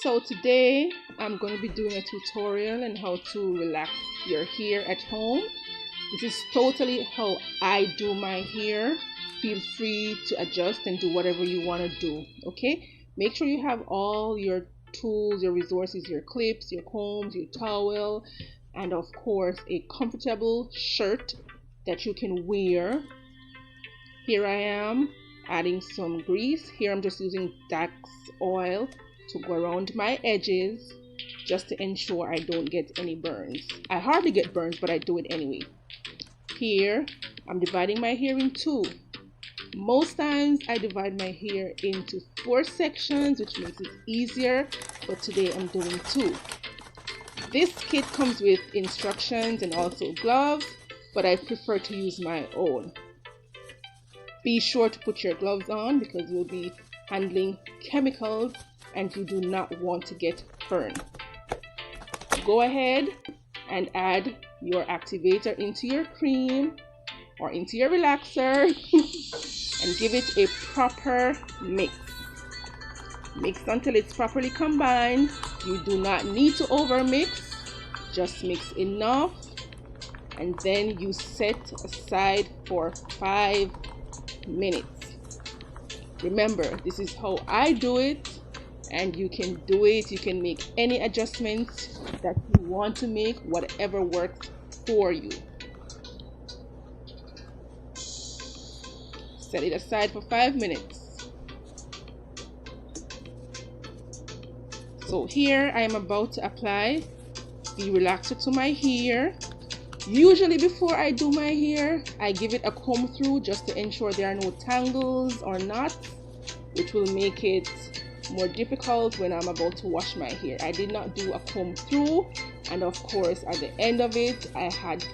So today I'm going to be doing a tutorial on how to relax your hair at home. This is totally how I do my hair. Feel free to adjust and do whatever you want to do, okay? Make sure you have all your tools, your resources, your clips, your combs, your towel, and of course a comfortable shirt that you can wear. Here I am adding some grease. Here I'm just using Dax oil to go around my edges just to ensure I don't get any burns. I hardly get burns, but I do it anyway. Here I'm dividing my hair in two. Most times I divide my hair into 4 sections, which makes it easier, but today I'm doing 2. This kit comes with instructions and also gloves, but I prefer to use my own. Be sure to put your gloves on because you'll be handling chemicals and you do not want to get burned. Go ahead and add your activator into your cream or into your relaxer and give it a proper mix. Mix until it's properly combined. You do not need to over mix, just mix enough, and then you set aside for 5 minutes. Remember, this is how I do it, and you can do it. You can make any adjustments that you want to make, whatever works for you. Set it aside for 5 minutes. So here I am about to apply the relaxer to my hair. Usually before I do my hair, I give it a comb through just to ensure there are no tangles or knots, which will make it more difficult when I'm about to wash my hair. I did not do a comb through, and of course at the end of it I had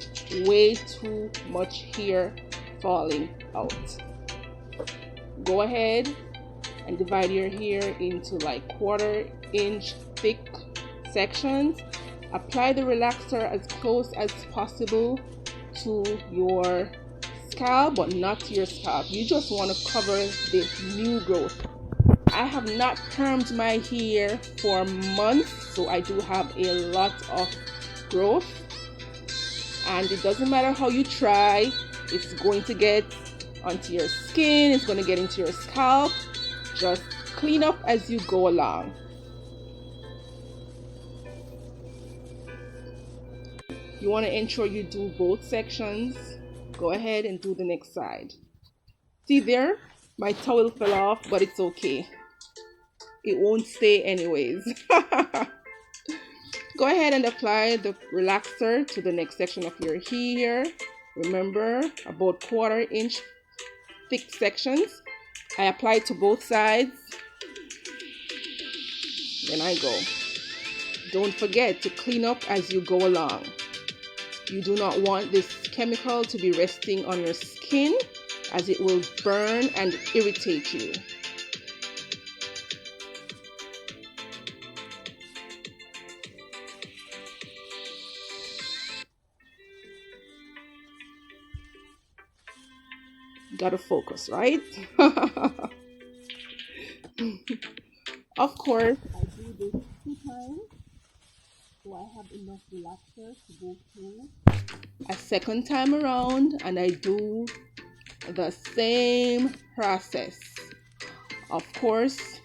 way too much hair falling out. Go ahead and divide your hair into like 1/4 inch thick sections. Apply the relaxer as close as possible to your scalp, but not to your scalp. You just want to cover the new growth. I have not permed my hair for months, so I do have a lot of growth, and it doesn't matter how you try, it's going to get onto your skin, it's going to get into your scalp. Just clean up as you go along. You want to ensure you do both sections. Go ahead and do the next side. See there? My towel fell off, but it's okay. It won't stay anyways. Go ahead and apply the relaxer to the next section of your hair. Remember, about 1/4 inch thick sections. I apply it to both sides. Then I go. Don't forget to clean up as you go along. You do not want this chemical to be resting on your skin, as it will burn and irritate you. Gotta focus, right? Of course, I do this 2 times, so I have enough relaxer to go through a second time around, and I do the same process. Of course,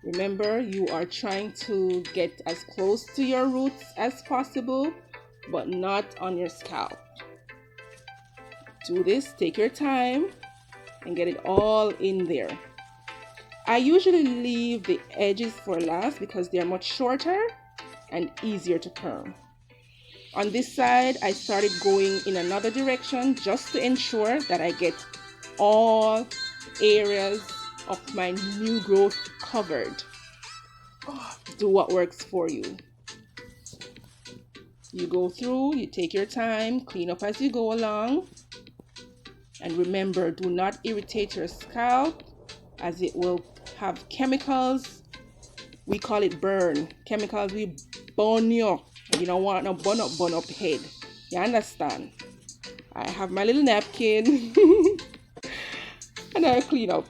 remember, you are trying to get as close to your roots as possible, but not on your scalp. Do this, take your time, and get it all in there. I usually leave the edges for last because they are much shorter and easier to perm. On this side, I started going in another direction just to ensure that I get all areas of my new growth covered. Do what works for you. You go through, you take your time, clean up as you go along. And remember, do not irritate your scalp, as it will have chemicals. We call it burn. Chemicals will burn you. You don't want no burn up head. You understand? I have my little napkin and I clean up.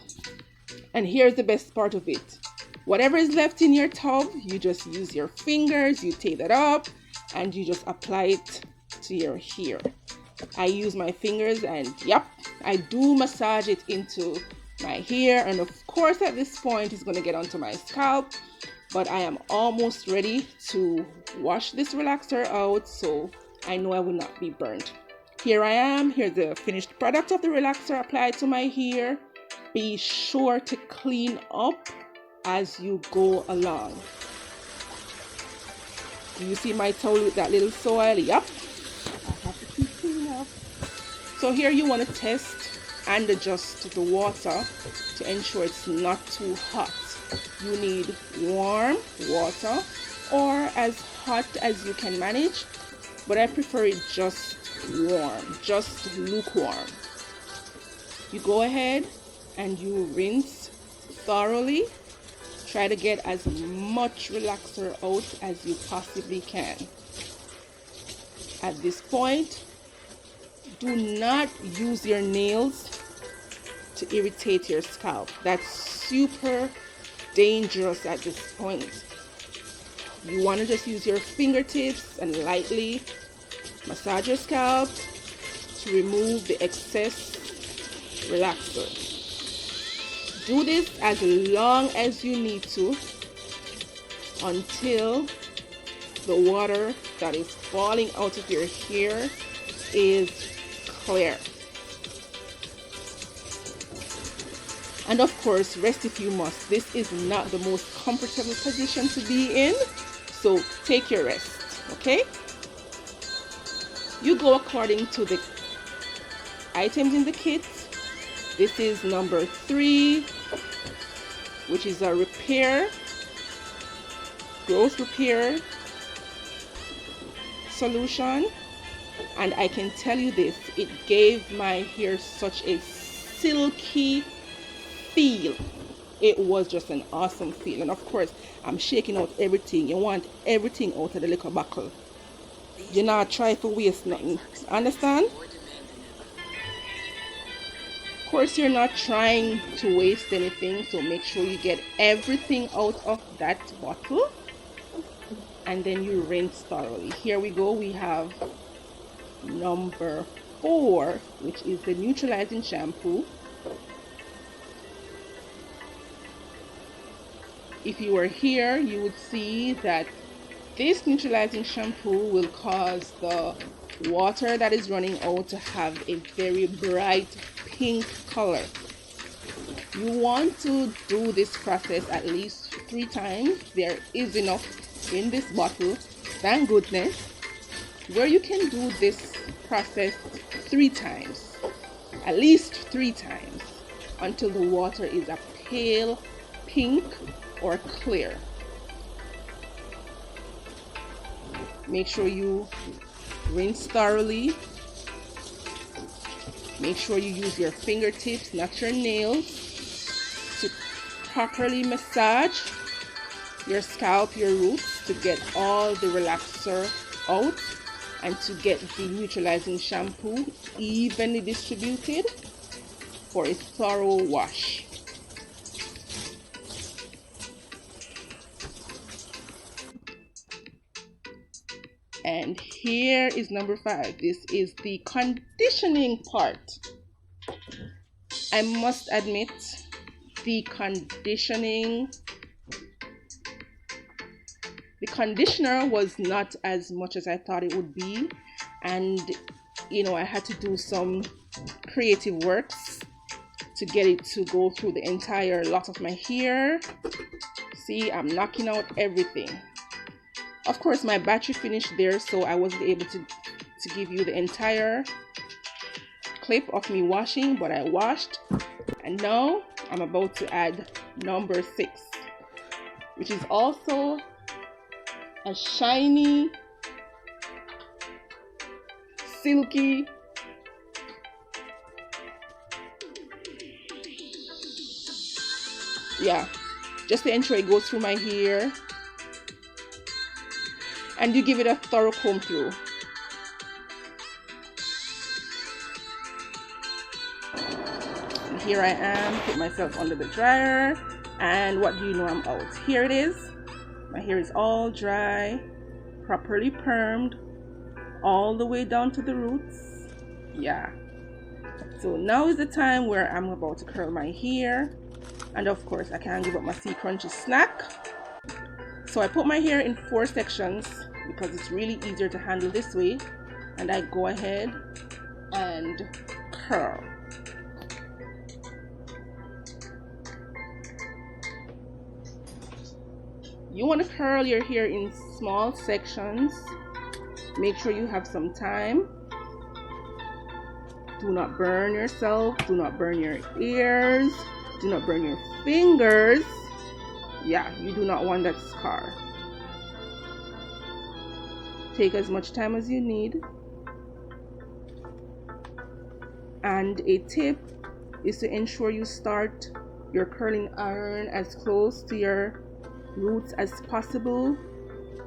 And here's the best part of it. Whatever is left in your tub, you just use your fingers, you take that up, and you just apply it to your hair. I use my fingers, and yep, I do massage it into my hair, and of course at this point it's going to get onto my scalp, but I am almost ready to wash this relaxer out, so I know I will not be burned. Here I am. Here's the finished product of the relaxer applied to my hair. Be sure to clean up as you go along. Do you see my towel with that little soil? Yep, I have to keep cleaning up. So here you want to test and adjust the water to ensure it's not too hot. You need warm water or as hot as you can manage, but I prefer it just warm, just lukewarm. You go ahead and you rinse thoroughly. Try to get as much relaxer out as you possibly can. At this point, do not use your nails to irritate your scalp. That's super dangerous at this point. You want to just use your fingertips and lightly massage your scalp to remove the excess relaxer. Do this as long as you need to until the water that is falling out of your hair is clear. And of course, rest if you must. This is not the most comfortable position to be in, so take your rest, okay? You go according to the items in the kit. This is number 3, which is a growth repair solution. And I can tell you this, it gave my hair such a silky feel. It was just an awesome feel. And of course, I'm shaking out everything. You want everything out of the little buckle. You're not trying to waste nothing. Understand? Of course, you're not trying to waste anything, so make sure you get everything out of that bottle and then you rinse thoroughly. Here we go. We have number 4, which is the neutralizing shampoo. If you were here, you would see that this neutralizing shampoo will cause the water that is running out to have a very bright pink color. You want to do this process at least 3 times. There is enough in this bottle, thank goodness, where you can do this process 3 times, at least 3 times, until the water is a pale pink or clear. Make sure you rinse thoroughly. Make sure you use your fingertips, not your nails, to properly massage your scalp, your roots, to get all the relaxer out and to get the neutralizing shampoo evenly distributed for a thorough wash. And here is number 5. This is the conditioning part. I must admit, the conditioner was not as much as I thought it would be, and I had to do some creative works to get it to go through the entire lot of my hair. See, I'm knocking out everything. Of course, my battery finished there, so I wasn't able to give you the entire clip of me washing, but I washed. And now I'm about to add number 6, which is also a shiny, silky, just to ensure it goes through my hair. And you give it a thorough comb through. here I am, put myself under the dryer, and what do you know, I'm out. Here it is. My hair is all dry, properly permed, all the way down to the roots. Yeah. So now is the time where I'm about to curl my hair. And of course, I can't give up my Sea Crunchies snack. So I put my hair in 4 sections because it's really easier to handle this way. And I go ahead and curl. You want to curl your hair in small sections. Make sure you have some time. Do not burn yourself. Do not burn your ears. Do not burn your fingers. Yeah, you do not want that scar. Take as much time as you need. And a tip is to ensure you start your curling iron as close to your roots as possible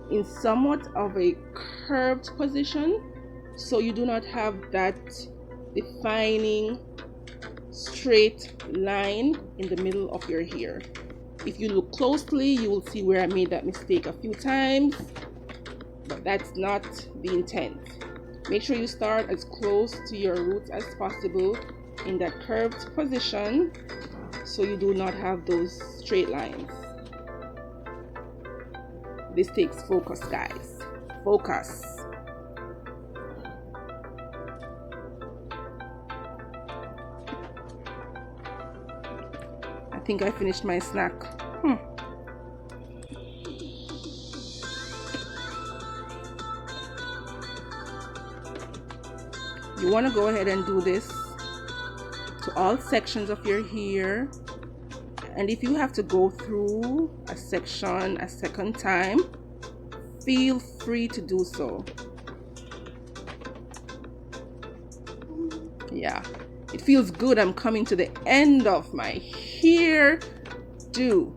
in somewhat of a curved position, so you do not have that defining straight line in the middle of your hair. If you look closely, you will see where I made that mistake a few times, but that's not the intent. Make sure you start as close to your roots as possible in that curved position so you do not have those straight lines. This takes focus, guys. Focus. I think I finished my snack. You want to go ahead and do this to all sections of your hair. And if you have to go through a section a second time, feel free to do so. Yeah, it feels good. I'm coming to the end of my hair do.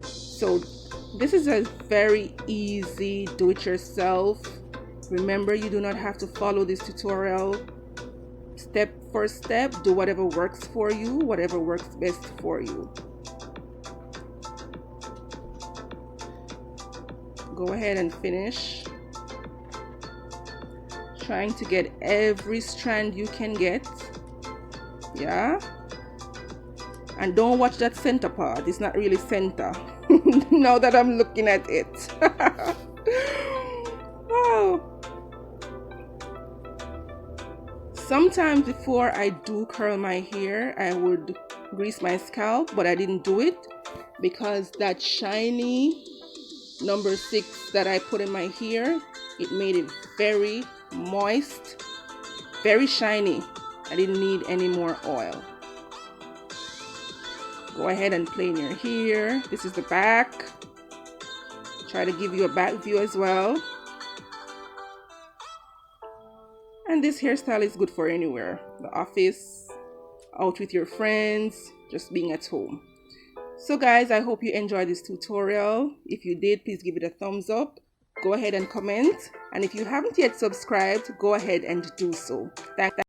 So this is a very easy do-it-yourself. Remember, you do not have to follow this tutorial step for step. Do whatever works for you, whatever works best for you. Go ahead and finish. Trying to get every strand you can get. Yeah. And don't watch that center part. It's not really center. Now that I'm looking at it. Wow. Sometimes before I do curl my hair, I would grease my scalp, but I didn't do it because that shiny number 6 that I put in my hair, it made it very moist, very shiny. I didn't need any more oil. Go ahead and plane your hair. This is the back. Try to give you a back view as well. And this hairstyle is good for anywhere. The office, out with your friends, just being at home. So guys, I hope you enjoyed this tutorial. If you did, please give it a thumbs up. Go ahead and comment. And if you haven't yet subscribed, go ahead and do so. Thanks.